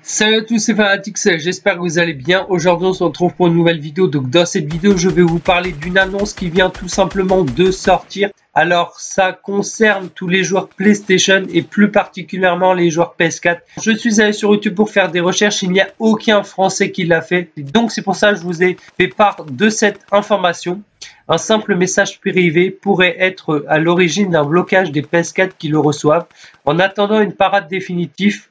Salut à tous, c'est Fanatix, j'espère que vous allez bien. Aujourd'hui on se retrouve pour une nouvelle vidéo. Donc dans cette vidéo je vais vous parler d'une annonce qui vient tout simplement de sortir. Alors ça concerne tous les joueurs PlayStation et plus particulièrement les joueurs PS4. Je suis allé sur YouTube pour faire des recherches, il n'y a aucun Français qui l'a fait. Donc c'est pour ça que je vous ai fait part de cette information. Un simple message privé pourrait être à l'origine d'un blocage des PS4 qui le reçoivent. En attendant une parade définitive,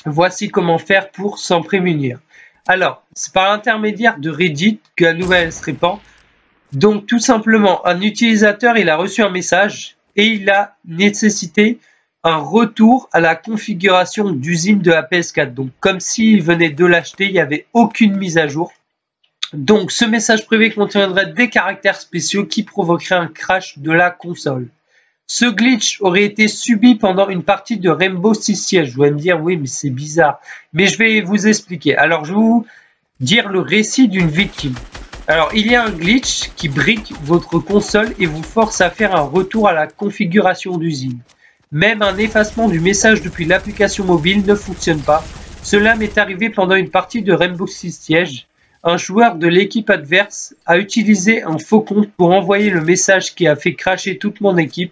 voici comment faire pour s'en prémunir. Alors, c'est par l'intermédiaire de Reddit que la nouvelle se répand. Donc, tout simplement, un utilisateur, il a reçu un message et il a nécessité un retour à la configuration d'usine de la PS4. Donc, comme s'il venait de l'acheter, il n'y avait aucune mise à jour. Donc, ce message privé contiendrait des caractères spéciaux qui provoqueraient un crash de la console. Ce glitch aurait été subi pendant une partie de Rainbow Six Siege. Vous allez me dire, oui, mais c'est bizarre. Mais je vais vous expliquer. Alors, je vais vous dire le récit d'une victime. Alors, il y a un glitch qui brique votre console et vous force à faire un retour à la configuration d'usine. Même un effacement du message depuis l'application mobile ne fonctionne pas. Cela m'est arrivé pendant une partie de Rainbow Six Siege. Un joueur de l'équipe adverse a utilisé un faux compte pour envoyer le message qui a fait crasher toute mon équipe.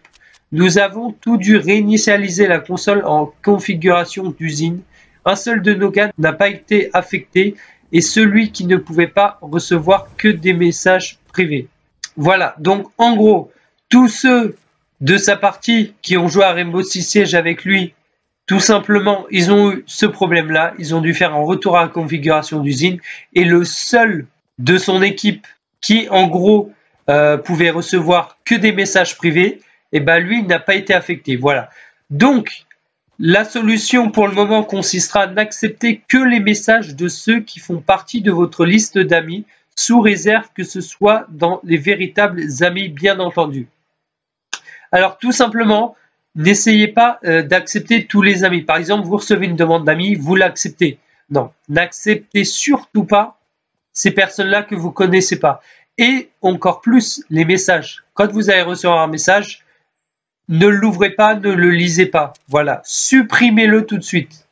Nous avons tout dû réinitialiser la console en configuration d'usine. Un seul de nos gars n'a pas été affecté et celui qui ne pouvait pas recevoir que des messages privés. Voilà, donc en gros, tous ceux de sa partie qui ont joué à Rainbow Six Siege avec lui, tout simplement, ils ont eu ce problème-là. Ils ont dû faire un retour à la configuration d'usine et le seul de son équipe qui, en gros, pouvait recevoir que des messages privés, et ben lui n'a pas été affecté. Voilà. Donc, la solution pour le moment consistera à n'accepter que les messages de ceux qui font partie de votre liste d'amis, sous réserve que ce soit dans les véritables amis, bien entendu. Alors, tout simplement, n'essayez pas d'accepter tous les amis. Par exemple, vous recevez une demande d'amis, vous l'acceptez. Non, n'acceptez surtout pas ces personnes-là que vous ne connaissez pas. Et encore plus, les messages. Quand vous allez recevoir un message, ne l'ouvrez pas, ne le lisez pas. Voilà, supprimez-le tout de suite.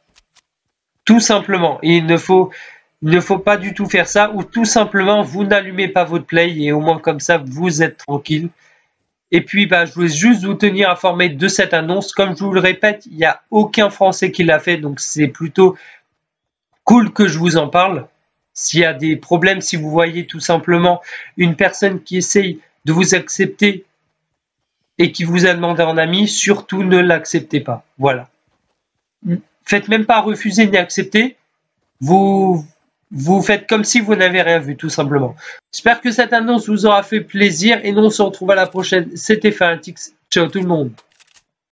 Tout simplement. Et il ne faut pas du tout faire ça, ou tout simplement, vous n'allumez pas votre play, et au moins comme ça, vous êtes tranquille. Et puis, je voulais juste vous tenir informé de cette annonce. Comme je vous le répète, il n'y a aucun Français qui l'a fait, donc c'est plutôt cool que je vous en parle. S'il y a des problèmes, si vous voyez tout simplement une personne qui essaye de vous accepter et qui vous a demandé en ami, surtout ne l'acceptez pas. Voilà. Faites même pas refuser ni accepter. Vous faites comme si vous n'avez rien vu, tout simplement. J'espère que cette annonce vous aura fait plaisir et nous on se retrouve à la prochaine. C'était Fanatix. Ciao tout le monde.